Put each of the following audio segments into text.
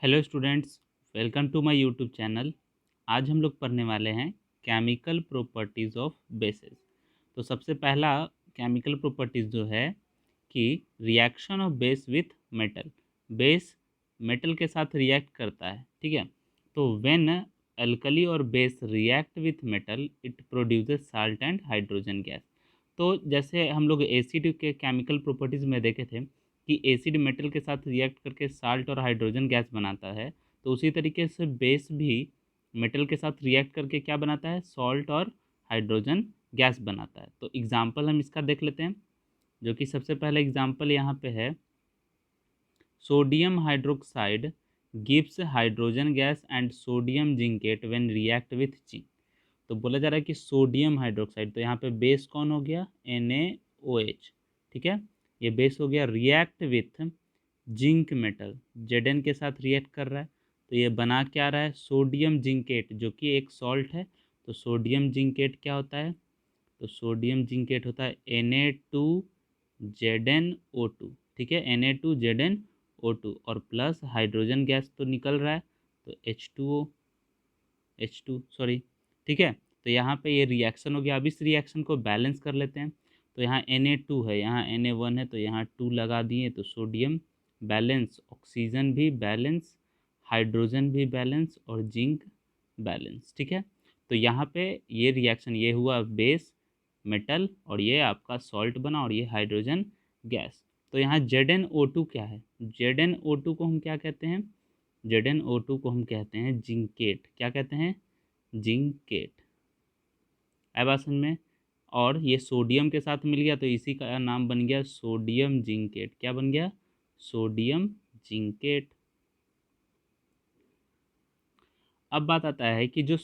Hello students, welcome to my YouTube channel. आज हम लोग पढ़ने वाले हैं केमिकल प्रॉपर्टीज़ ऑफ बेसेस। तो सबसे पहला केमिकल प्रॉपर्टीज़ जो है कि reaction of base with metal. Base metal के साथ रिएक्ट करता है, ठीक है। तो व्हेन अल्कली और base react with metal it produces salt and hydrogen gas. तो जैसे हम लोग एसिड के केमिकल प्रॉपर्टीज़ में देखे थे कि एसिड मेटल के साथ रिएक्ट करके साल्ट और हाइड्रोजन गैस बनाता है, तो उसी तरीके से बेस भी मेटल के साथ रिएक्ट करके क्या बनाता है, सॉल्ट और हाइड्रोजन गैस बनाता है। तो एग्जाम्पल हम इसका देख लेते हैं, जो कि सबसे पहला एग्जाम्पल यहाँ पे है sodium hydroxide gives hydrogen gas and sodium zincate when react with zinc. तो बोला जा रहा है कि सोडियम हाइड्रोक्साइड, तो यहाँ पे बेस कौन हो गया, NaOH, ठीक है। ये बेस हो गया, react with zinc metal, Zn के साथ रिएक्ट कर रहा है। तो ये बना क्या रहा है, सोडियम जिंकेट, जो कि एक सॉल्ट है। तो सोडियम जिंकेट क्या होता है, तो सोडियम जिंकेट होता है Na2ZnO2, ठीक है, Na2ZnO2 और प्लस हाइड्रोजन गैस तो निकल रहा है, तो H2 सॉरी, ठीक है। तो यहाँ पे ये रिएक्शन हो गया। अब इस रिएक्शन को बैलेंस कर लेते हैं। तो यहाँ Na2 है, यहाँ Na1 है, तो यहाँ 2 लगा दिए, तो सोडियम बैलेंस, ऑक्सीजन भी बैलेंस, हाइड्रोजन भी बैलेंस और जिंक बैलेंस, ठीक है। तो यहाँ पे ये रिएक्शन, ये हुआ बेस मेटल और ये आपका सॉल्ट बना और ये हाइड्रोजन गैस। तो यहाँ ZnO2 क्या है, ZnO2 को हम क्या कहते हैं, ZnO2 को हम कहते हैं जिंकेट। क्या कहते हैं, जिंकेट। अब बात समझ में। और ये सोडियम के साथ मिल गया तो इसी का नाम बन गया सोडियम जिंकेट। क्या बन गया, सोडियम जिंकेट। अब बात आता है कि जो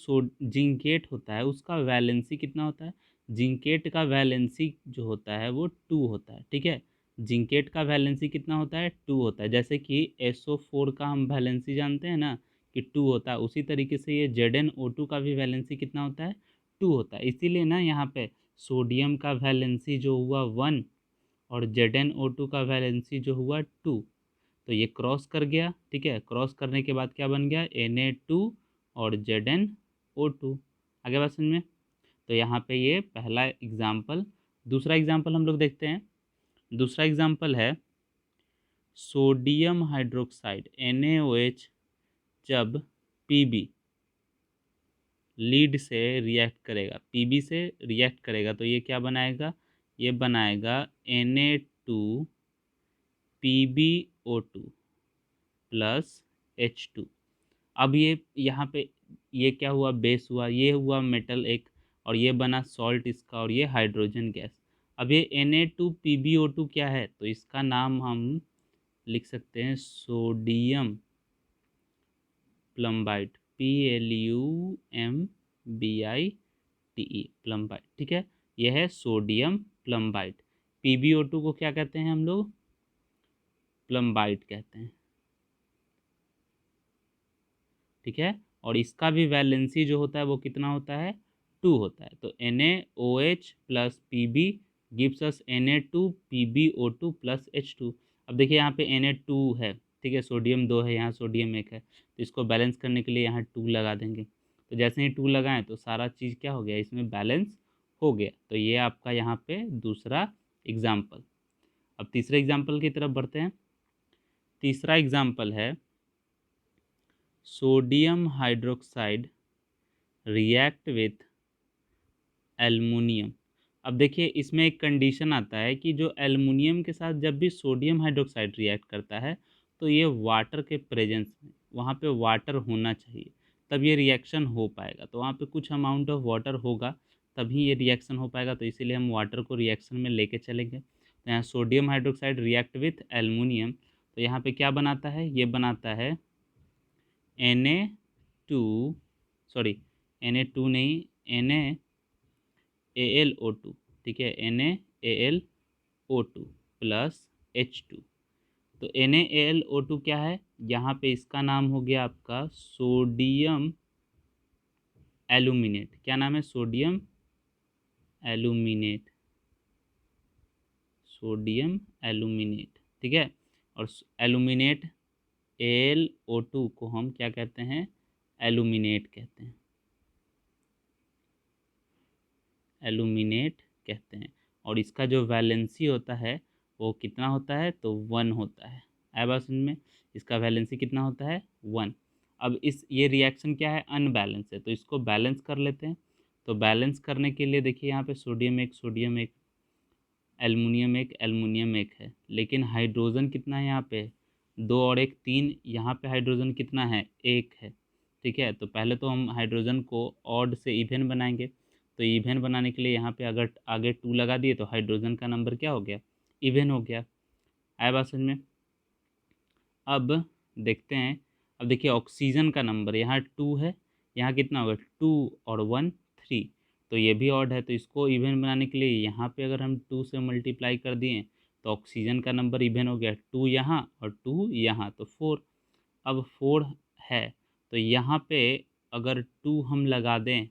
जिंकेट होता है उसका वैलेंसी कितना होता है। जिंकेट का वैलेंसी जो होता है वो 2 होता है, ठीक है। जिंकेट का वैलेंसी कितना होता है, 2 होता है। जैसे कि SO4 का हम वैलेंसी जानते हैं ना कि 2 होता है, उसी तरीके से ये ZnO2 का भी वैलेंसी कितना होता है, 2 होता है। इसीलिए ना यहाँ पे सोडियम का वैलेंसी जो हुआ 1 और ZnO2 का वैलेंसी जो हुआ 2, तो ये क्रॉस कर गया, ठीक है। क्रॉस करने के बाद क्या बन गया, Na2 और ZnO2। आगे बात समझ में। तो यहाँ पे ये पहला एग्जाम्पल। दूसरा एग्जाम्पल हम लोग देखते हैं। दूसरा एग्जाम्पल है सोडियम हाइड्रोक्साइड NaOH जब Pb लीड से रिएक्ट करेगा, Pb से रिएक्ट करेगा, तो ये क्या बनाएगा, ये बनाएगा Na2PbO2 प्लस H2। अब ये यहाँ पे ये क्या हुआ, बेस हुआ, ये हुआ मेटल एक, और ये बना सॉल्ट इसका, और ये हाइड्रोजन गैस। अब ये Na2PbO2 क्या है, तो इसका नाम हम लिख सकते हैं सोडियम प्लम्बाइट, PLUMBITE, प्लम्बाइट, ठीक है। यह है सोडियम प्लम्बाइट। PbO2 को क्या कहते हैं हम लोग, प्लम्बाइट कहते हैं, ठीक है। और इसका भी वैलेंसी जो होता है वो कितना होता है, 2 होता है। तो NaOH plus Pb gives us Na2PbO2 plus H2। अब देखिए यहाँ पे Na2 है, ठीक है, सोडियम 2 है, यहाँ सोडियम 1 है, तो इसको बैलेंस करने के लिए यहाँ 2 लगा देंगे। तो जैसे ही 2 लगाएं तो सारा चीज़ क्या हो गया, इसमें बैलेंस हो गया। तो ये आपका यहाँ पे दूसरा एग्जाम्पल। अब तीसरे एग्जाम्पल की तरफ बढ़ते हैं। तीसरा एग्जाम्पल है sodium hydroxide react with aluminium. अब देखिए इसमें एक कंडीशन आता है कि जो एल्युमिनियम के साथ जब भी सोडियम हाइड्रोक्साइड रिएक्ट करता है तो ये वाटर के प्रेजेंस में, वहाँ पे वाटर होना चाहिए तब ये रिएक्शन हो पाएगा। तो वहाँ पे कुछ अमाउंट ऑफ वाटर होगा तभी ये रिएक्शन हो पाएगा, तो इसीलिए हम वाटर को रिएक्शन में लेके चलेंगे। तो यहाँ sodium hydroxide react with aluminium, तो यहाँ पे क्या बनाता है, ये बनाता है Na2, सॉरी Na2 नहीं, NaAlO2, ठीक है, NaAlO2 प्लस H2। तो NaAlO2 क्या है, यहाँ पे इसका नाम हो गया आपका सोडियम एल्यूमिनेट। क्या नाम है, सोडियम एल्यूमिनेट, सोडियम एल्यूमिनेट, ठीक है। और एल्यूमिनेट AlO2 को हम क्या कहते हैं, एल्यूमिनेट कहते हैं, एल्यूमिनेट कहते हैं। और इसका जो वैलेंसी होता है वो कितना होता है, तो 1 होता है। आया बात समझ में, इसका वैलेंसी कितना होता है, 1। अब ये रिएक्शन क्या है, अनबैलेंस है, तो इसको बैलेंस कर लेते हैं। तो बैलेंस करने के लिए देखिए यहाँ पे सोडियम एक, एल्युमिनियम एक है, लेकिन हाइड्रोजन कितना है यहाँ पे, 2 और 1 3, यहाँ पे हाइड्रोजन कितना है, 1 है। ठीक है, तो पहले तो हम हाइड्रोजन को ऑड से इवन बनाएंगे। तो इवन बनाने के लिए यहाँ पे अगर आगे 2 लगा दिए तो हाइड्रोजन का नंबर क्या हो गया, इवन हो गया। आया बात समझ में। अब देखते हैं, अब देखिए ऑक्सीजन का नंबर यहाँ 2 है, यहाँ कितना होगा, 2 और 1 3, तो ये भी ऑड है। तो इसको इवन बनाने के लिए यहाँ पे अगर हम 2 से मल्टीप्लाई कर दिए तो ऑक्सीजन का नंबर इवन हो गया, 2 यहाँ और 2 यहाँ, तो 4। अब 4 है, तो यहाँ पे अगर 2 हम लगा दें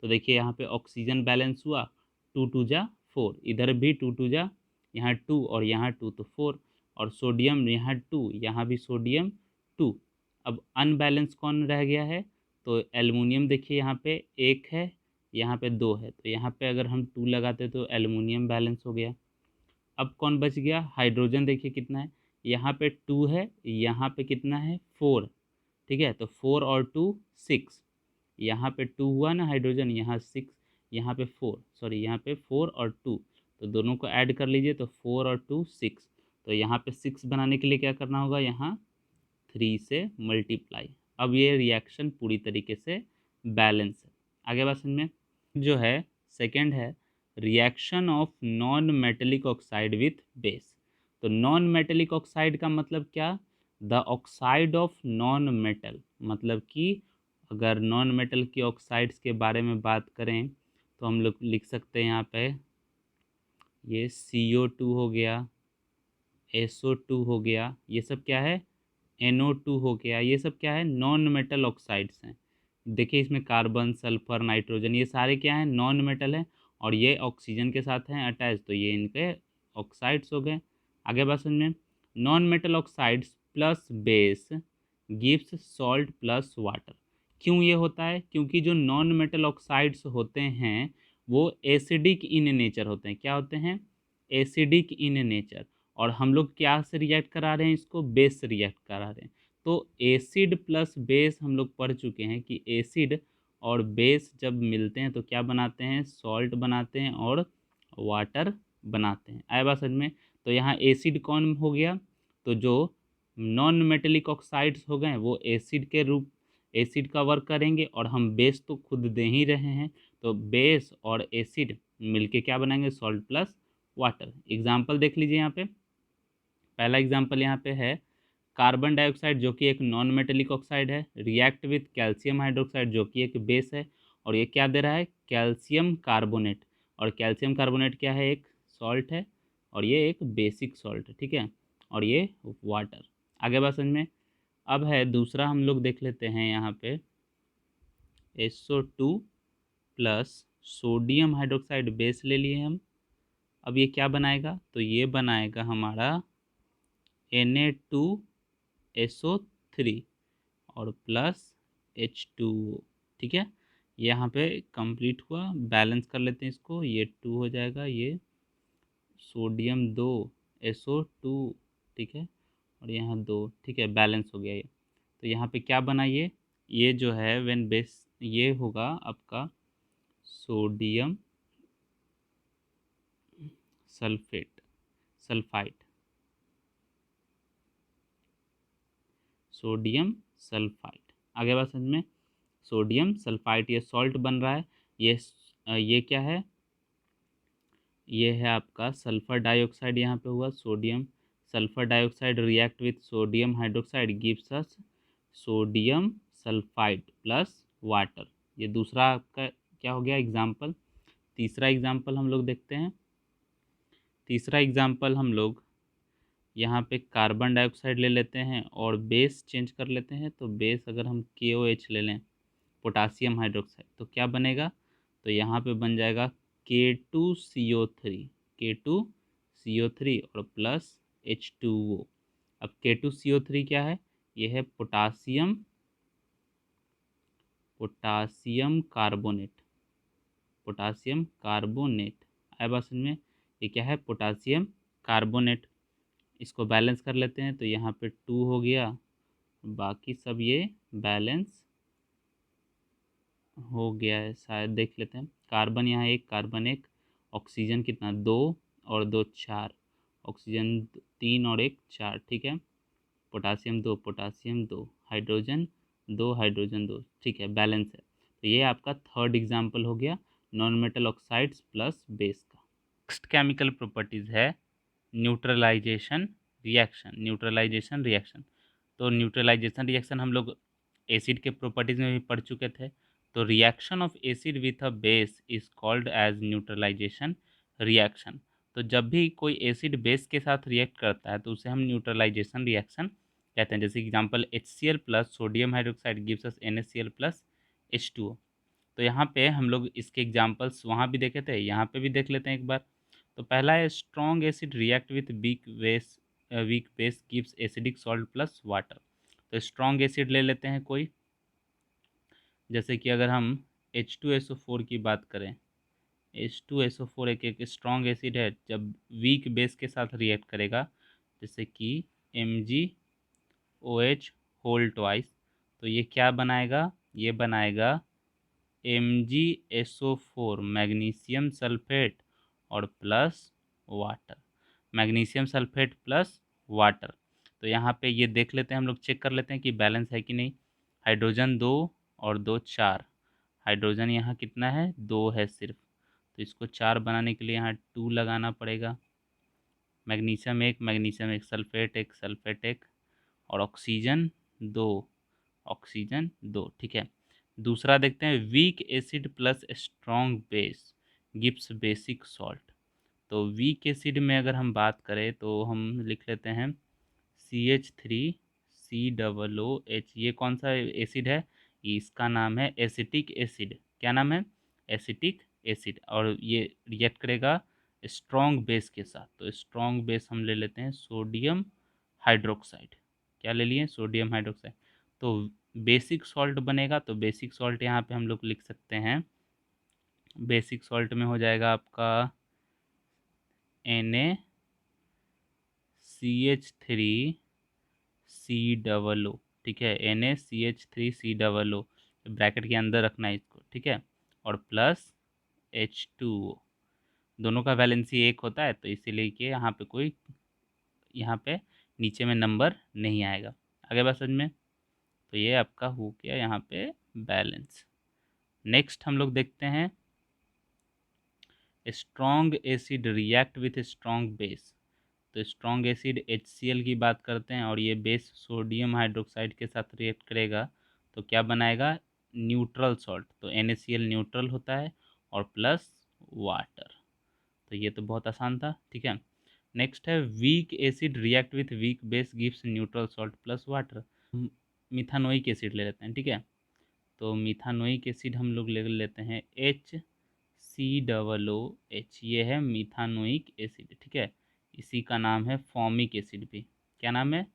तो देखिए यहाँ पे ऑक्सीजन बैलेंस हुआ, 2 2 जा 4, इधर भी 2 2 जा, यहाँ 2 और यहाँ 2, तो 4। और सोडियम यहाँ 2, यहाँ भी सोडियम 2। अब अनबैलेंस कौन रह गया है, तो एल्युमिनियम देखिए यहाँ पे 1 है, यहाँ पे 2 है, तो यहाँ पे अगर हम 2 लगाते तो एल्युमिनियम बैलेंस हो गया। अब कौन बच गया, हाइड्रोजन देखिए कितना है, यहाँ पे 2 है, यहाँ पे कितना है 4। ठीक है, तो 4 और 2 6, यहाँ पे 2 हुआ ना हाइड्रोजन, यहाँ 6, यहाँ पे 4, सॉरी यहाँ पे 4 और 2, तो दोनों को ऐड कर लीजिए तो 4 और 2 6। तो यहाँ पे 6 बनाने के लिए क्या करना होगा, यहाँ 3 से मल्टीप्लाई। अब ये रिएक्शन पूरी तरीके से बैलेंस है। आगे बात समझ में। जो है सेकंड है reaction of non metallic oxide with base. तो नॉन मेटेलिक ऑक्साइड का मतलब क्या, the oxide of non metal, मतलब कि अगर नॉन मेटल की ऑक्साइड्स के बारे में बात करें तो हम लोग लिख सकते हैं यहाँ पे, ये CO2 हो गया, SO2 हो गया, ये सब क्या है, NO2 हो गया, ये सब क्या है, नॉन मेटल ऑक्साइड्स हैं। देखिए इसमें कार्बन, सल्फर, नाइट्रोजन, ये सारे क्या हैं, नॉन मेटल हैं, और ये ऑक्सीजन के साथ हैं अटैच, तो ये इनके ऑक्साइड्स हो गए। आगे बात समझ में। Non metal oxides plus base gives salt plus water. क्यों ये होता है, क्योंकि जो नॉन मेटल ऑक्साइड्स होते हैं वो एसिडिक इन नेचर होते हैं। क्या होते हैं, एसिडिक इन नेचर। और हम लोग क्या से रिएक्ट करा रहे हैं, इसको बेस से रिएक्ट करा रहे हैं। तो एसिड प्लस बेस हम लोग पढ़ चुके हैं कि एसिड और बेस जब मिलते हैं तो क्या बनाते हैं, सॉल्ट बनाते हैं और वाटर बनाते हैं। आया बात समझ में। तो यहाँ एसिड कौन हो गया, तो जो नॉन मेटेलिक ऑक्साइड्स हो गए वो एसिड के रूप, एसिड का वर्क करेंगे, और हम बेस तो खुद दे ही रहे हैं, तो बेस और एसिड मिलके क्या बनाएंगे, सॉल्ट प्लस वाटर। एग्जाम्पल देख लीजिए यहाँ पे। पहला एग्जाम्पल यहाँ पे है कार्बन डाइऑक्साइड जो कि एक नॉन मेटेलिक ऑक्साइड है, रिएक्ट विथ कैल्शियम हाइड्रोक्साइड जो कि एक बेस है, और ये क्या दे रहा है, कैल्शियम कार्बोनेट। और कैल्शियम कार्बोनेट क्या है, एक सॉल्ट है, और ये एक बेसिक सॉल्ट है। ठीक है, और ये वाटर। आगे बात समझ में। अब है दूसरा, हम लोग देख लेते हैं यहाँ पे SO2 plus sodium hydroxide base ले लिए हम। अब ये क्या बनाएगा, तो ये बनाएगा हमारा Na2SO3 और प्लस H2O। ठीक है, यहाँ पे कंप्लीट हुआ। बैलेंस कर लेते हैं इसको, ये 2 हो जाएगा, ये सोडियम 2 SO2, ठीक है, और यहाँ 2, ठीक है, बैलेंस हो गया ये। तो यहाँ पे क्या बना, ये जो है व्हेन बेस, ये होगा आपका sodium sulphate, sulphide, sodium sulphide. आगे बात समझ में। सोडियम सल्फाइड ये सॉल्ट बन रहा है, ये क्या है, ये है आपका सल्फर डाइऑक्साइड। यहाँ पे हुआ sodium sulphur dioxide react with sodium hydroxide gives us sodium sulphide plus water. ये दूसरा आपका क्या हो गया एग्जाम्पल। तीसरा एग्जाम्पल हम लोग देखते हैं। तीसरा एग्जाम्पल हम लोग यहाँ पे कार्बन डाइऑक्साइड ले लेते हैं और बेस चेंज कर लेते हैं। तो बेस अगर हम KOH ले लें, पोटासियम हाइड्रोक्साइड, तो क्या बनेगा, तो यहाँ पे बन जाएगा K2CO3, K2CO3 और प्लस H2O। अब K2CO3 क्या है, ये है potassium, potassium carbonate, potassium carbonate. आया बात समझ में? ये क्या है? Potassium carbonate. इसको बैलेंस कर लेते हैं, तो यहाँ पे 2 हो गया, बाकी सब ये बैलेंस हो गया है शायद, देख लेते हैं। कार्बन यहाँ 1, कार्बन 1, ऑक्सीजन कितना 2 और 2 4, ऑक्सीजन 3 और 1 4, ठीक है। पोटासियम 2, पोटासियम 2, हाइड्रोजन 2, हाइड्रोजन 2, ठीक है, बैलेंस है। तो ये आपका थर्ड एग्जाम्पल हो गया non metal oxides plus base का। नेक्स्ट केमिकल प्रॉपर्टीज़ है न्यूट्रलाइजेशन रिएक्शन, न्यूट्रलाइजेशन रिएक्शन। तो न्यूट्रलाइजेशन रिएक्शन हम लोग एसिड के प्रॉपर्टीज़ में भी पढ़ चुके थे। तो reaction of acid with a base is called as neutralisation reaction. तो जब भी कोई एसिड बेस के साथ रिएक्ट करता है तो उसे हम न्यूट्रलाइजेशन रिएक्शन कहते हैं। जैसे example HCl plus sodium hydroxide gives us NaCl plus H2O। तो यहाँ पे हम लोग इसके एग्जांपल्स वहाँ भी देखे थे, यहाँ पे भी देख लेते हैं एक बार। तो पहला है strong acid react with weak base gives acidic salt plus water. तो स्ट्रॉन्ग एसिड ले लेते हैं कोई, जैसे कि अगर हम H2SO4 की बात करें, H2SO4 एक स्ट्रॉन्ग एसिड है। जब वीक बेस के साथ रिएक्ट करेगा, जैसे कि MgOH होल ट्वाइस, तो ये क्या बनाएगा? ये बनाएगा MgSO4 मैग्नीशियम सल्फेट और plus water, magnesium sulphate plus water. तो यहाँ पे ये देख लेते हैं, हम लोग चेक कर लेते हैं कि बैलेंस है कि नहीं। हाइड्रोजन 2 और 2 4, हाइड्रोजन यहाँ कितना है? 2 है सिर्फ, तो इसको 4 बनाने के लिए यहाँ 2 लगाना पड़ेगा। मैग्नीशियम 1, मैग्नीशियम 1, सल्फेट 1, सल्फेट 1, और ऑक्सीजन 2, ऑक्सीजन 2, ठीक है। दूसरा देखते हैं, weak acid plus strong base gives basic salt. तो वीक एसिड में अगर हम बात करें तो हम लिख लेते हैं CH3COOH। ये कौन सा एसिड है? इसका नाम है एसिटिक एसिड। क्या नाम है? Acetic acid. और ये रिएक्ट करेगा स्ट्रॉन्ग बेस के साथ। तो स्ट्रॉन्ग बेस हम ले लेते हैं सोडियम हाइड्रोक्साइड। क्या ले लिए? Sodium hydroxide. तो बेसिक सॉल्ट बनेगा, तो बेसिक सॉल्ट यहाँ पे हम लोग लिख सकते हैं, बेसिक सॉल्ट में हो जाएगा आपका NaCH3COO, ठीक है, NaCH3COO, ब्रैकेट के अंदर रखना है इसको, ठीक है, और प्लस H2O। दोनों का वैलेंसी 1 होता है, तो इसीलिए कि यहाँ पे कोई, यहाँ पे नीचे में नंबर नहीं आएगा। आगे बात समझ में? तो ये आपका हो गया यहाँ पे बैलेंस। नेक्स्ट हम लोग देखते हैं strong acid react with strong base. तो स्ट्रॉन्ग एसिड HCl की बात करते हैं, और ये बेस सोडियम हाइड्रोक्साइड के साथ रिएक्ट करेगा, तो क्या बनाएगा? Neutral salt. तो NaCl न्यूट्रल होता है, और प्लस वाटर। तो ये तो बहुत आसान था, ठीक है। नेक्स्ट है weak acid react with weak base gives neutral salt plus water. Methanoic acid ले लेते हैं, ठीक है। तो मिथानोइक एसिड हम लोग ले लेते हैं HCOOH, ये है मिथानोइक एसिड, ठीक है। इसी का नाम है फॉर्मिक एसिड भी। क्या नाम है?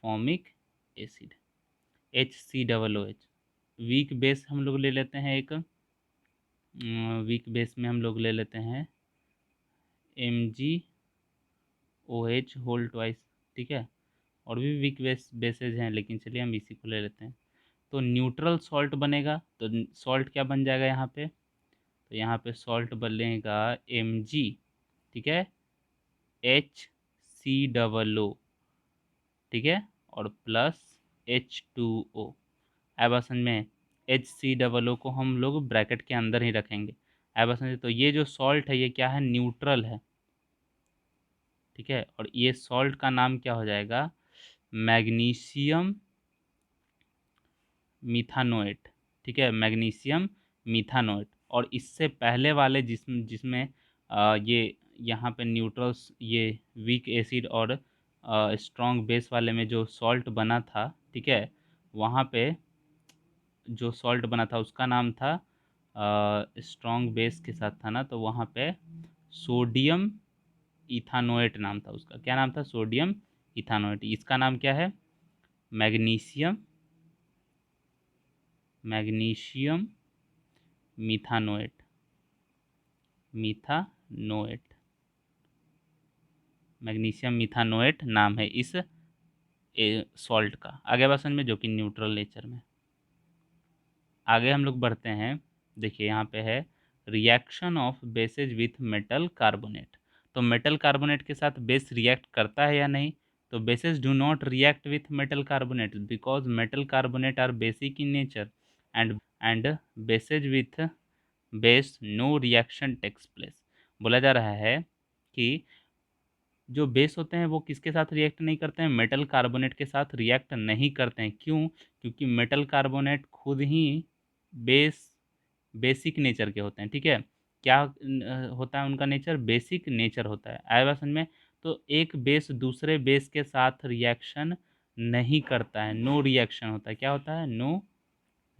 Formic acid, HCOOH। Weak base हम लोग ले लेते हैं एक, वीक बेस में हम लोग ले लेते हैं MgOH होल ट्वाइस, ठीक है। और भी वीक बेसेज हैं, लेकिन चलिए हम इसी को ले लेते हैं। तो न्यूट्रल सॉल्ट बनेगा, तो सॉल्ट क्या बन जाएगा यहाँ पे? तो यहाँ पे सॉल्ट बनेगा Mg, ठीक है, HCOO, ठीक है, और प्लस H2O। अब बस समझ में, HCOO को हम लोग ब्रैकेट के अंदर ही रखेंगे। अब बस समझे, तो ये जो सॉल्ट है ये क्या है? न्यूट्रल है, ठीक है। और ये सॉल्ट का नाम क्या हो जाएगा? मैग्नीशियम मिथानोएट, ठीक है, मैग्नीशियम मिथानोएट। और इससे पहले वाले जिसमें ये यहाँ पे न्यूट्रल्स, ये वीक एसिड और स्ट्रॉन्ग बेस वाले में जो सॉल्ट बना था, ठीक है, वहाँ पे जो सॉल्ट बना था उसका नाम था, स्ट्रॉन्ग बेस के साथ था ना, तो वहाँ पे सोडियम इथानोएट नाम था उसका। क्या नाम था? सोडियम इथानोएट। इसका नाम क्या है? मैग्नीशियम मैग्नीशियम मिथानोएट मिथानोएट मैग्नीशियम मिथानोएट नाम है इस सॉल्ट का। आगे बात समझ में, जो कि न्यूट्रल नेचर में। आगे हम लोग बढ़ते हैं। देखिए यहाँ पे है reaction of bases with metal carbonate. तो मेटल कार्बोनेट के साथ बेस रिएक्ट करता है या नहीं? तो bases do not react with metal carbonate because metal carbonate are basic in nature and bases with base no reaction takes place. बोला जा रहा है कि जो बेस होते हैं वो किसके साथ रिएक्ट नहीं करते हैं? मेटल कार्बोनेट के साथ रिएक्ट नहीं करते हैं। क्यों? क्योंकि मेटल कार्बोनेट खुद ही बेसिक नेचर के होते हैं। ठीक है, क्या होता है उनका नेचर? बेसिक नेचर होता है। आया बात समझ में? तो एक बेस दूसरे बेस के साथ रिएक्शन नहीं करता है, नो रिएक्शन होता है। क्या होता है? No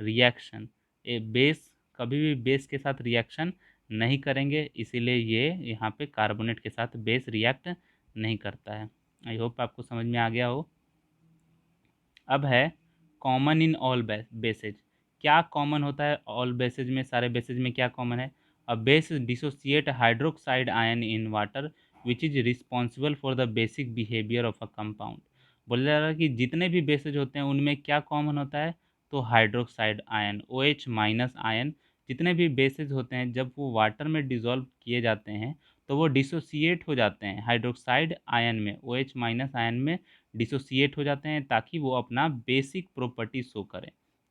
reaction. ए बेस कभी भी बेस के साथ रिएक्शन नहीं करेंगे, इसीलिए ये यहाँ पे कार्बोनेट के साथ बेस रिएक्ट नहीं करता है। आई होप आपको समझ में आ गया हो। अब है कॉमन इन ऑल बेसेज। क्या कॉमन होता है ऑल बेसेज में? सारे बेसेज में क्या कॉमन है? A base dissociate hydroxide ion in water which is responsible for the basic behaviour of a compound. बोला जा रहा है कि जितने भी बेसेज होते हैं उनमें क्या कॉमन होता है? तो hydroxide ion, OH minus ion, जितने भी बेसेज होते हैं जब वो वाटर में डिज़ोल्व किए जाते हैं तो वो डिसोसिएट हो जाते हैं हाइड्रोक्साइड आयन में, OH माइनस आयन में डिसोसिएट हो जाते हैं ताकि वो अपना बेसिक प्रॉपर्टी शो करें।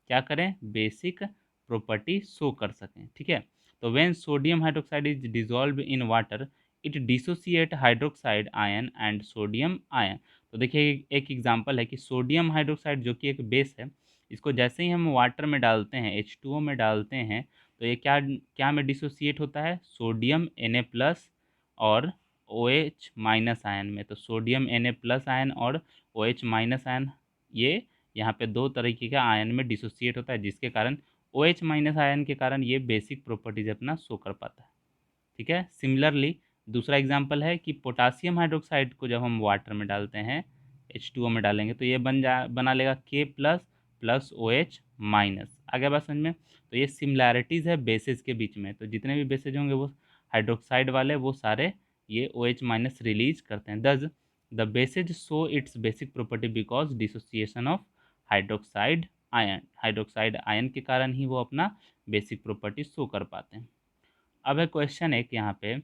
क्या करें? बेसिक प्रॉपर्टी शो कर सकें। ठीक है, तो when sodium hydroxide is dissolve in water it dissociate hydroxide ion and sodium ion. तो देखिए एक एग्जांपल है कि सोडियम हाइड्रोक्साइड जो कि एक बेस है, इसको जैसे ही हम वाटर में डालते हैं, H2O में डालते हैं, तो ये क्या क्या में डिसोसिएट होता है? सोडियम Na+ और OH माइनस आयन में। तो सोडियम Na+ आयन और OH माइनस आयन, ये यहाँ पे दो तरीके का आयन में डिसोसिएट होता है, जिसके कारण OH माइनस आयन के कारण ये बेसिक प्रॉपर्टीज अपना शो कर पाता है। ठीक है, सिमिलरली दूसरा एग्जांपल है कि पोटासियम हाइड्रोक्साइड को जब हम वाटर में डालते हैं, H2O में डालेंगे, तो ये बना लेगा K+ OH माइनस। आगे बात समझ में? तो ये सिमिलैरिटीज़ है बेसिस के बीच में। तो जितने भी बेसिस होंगे वो हाइड्रोक्साइड वाले, वो सारे ये OH माइनस रिलीज करते हैं। दस the basis show it's basic property because dissociation of hydroxide ion के कारण ही वो अपना बेसिक प्रॉपर्टी शो कर पाते हैं। अब है क्वेश्चन एक यहाँ पे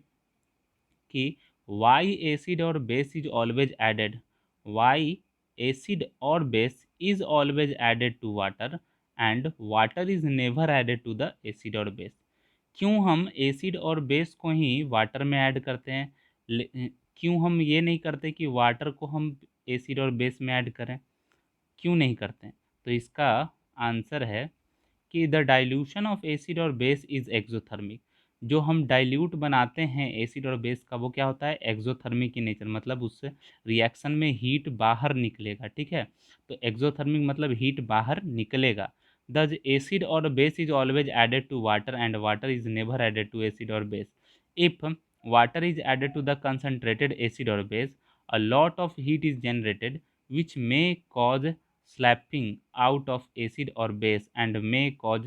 कि वाई एसिड और base is always added, why acid और base is always added to water and water is never added to the acid और बेस। क्यों हम एसिड और बेस को ही वाटर में ऐड करते हैं, क्यों हम ये नहीं करते कि वाटर को हम एसिड और बेस में ऐड करें? क्यों नहीं करते हैं? तो इसका आंसर है कि द डाइल्यूशन ऑफ एसिड और बेस इज एक्सोथर्मिक। जो हम डाइल्यूट बनाते हैं एसिड और बेस का, वो क्या होता है? एक्सोथर्मिक in नेचर, मतलब उससे रिएक्शन में हीट बाहर निकलेगा। ठीक है, तो एक्सोथर्मिक मतलब हीट बाहर निकलेगा। द एसिड और base is always added to water and water is never added to acid और base. If water is added to the concentrated acid और base, a lot of heat is generated which may cause slapping out of acid or base and may cause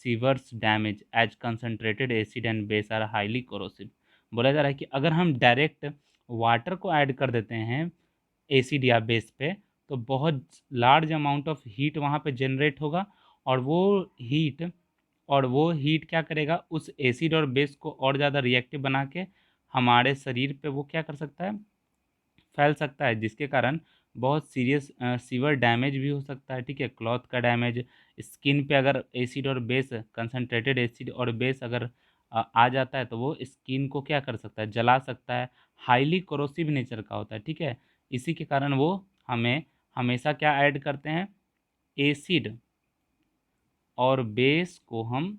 severe damage as concentrated acid and base are highly corrosive। बोला जा रहा है कि अगर हम direct water को add कर देते हैं एसिड या बेस पे, तो बहुत लार्ज अमाउंट ऑफ हीट वहाँ पे जनरेट होगा, और वो हीट क्या करेगा? उस एसिड और बेस को और ज़्यादा रिएक्टिव बना के हमारे शरीर पे वो क्या कर सकता है? फैल सकता है, जिसके कारण बहुत सीरियस सीवर डैमेज भी हो सकता है। ठीक है, क्लॉथ का डैमेज, स्किन पे अगर एसिड और बेस, कंसनट्रेटेड एसिड और बेस अगर आ जाता है तो वो स्किन को क्या कर सकता है? जला सकता है। हाईली कोरोसिव नेचर का होता है। ठीक है, इसी के कारण वो हमें हमेशा क्या ऐड करते हैं? एसिड और बेस को हम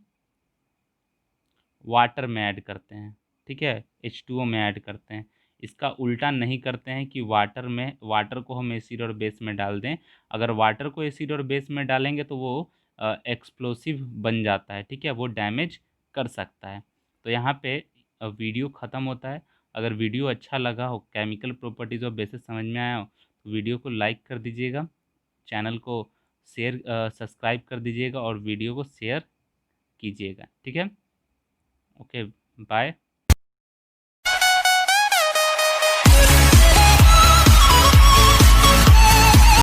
वाटर में ऐड करते हैं। ठीक है, H2O में ऐड करते हैं। इसका उल्टा नहीं करते हैं कि वाटर को हम एसिड और बेस में डाल दें। अगर वाटर को एसिड और बेस में डालेंगे तो वो एक्सप्लोसिव बन जाता है। ठीक है, वो डैमेज कर सकता है। तो यहाँ पे वीडियो ख़त्म होता है। अगर वीडियो अच्छा लगा हो, केमिकल प्रॉपर्टीज़ ऑफ बेसिस समझ में आया हो, तो वीडियो को लाइक कर दीजिएगा चैनल को शेयर सब्सक्राइब कर दीजिएगा और वीडियो को शेयर कीजिएगा। ठीक है, ओके, बाय।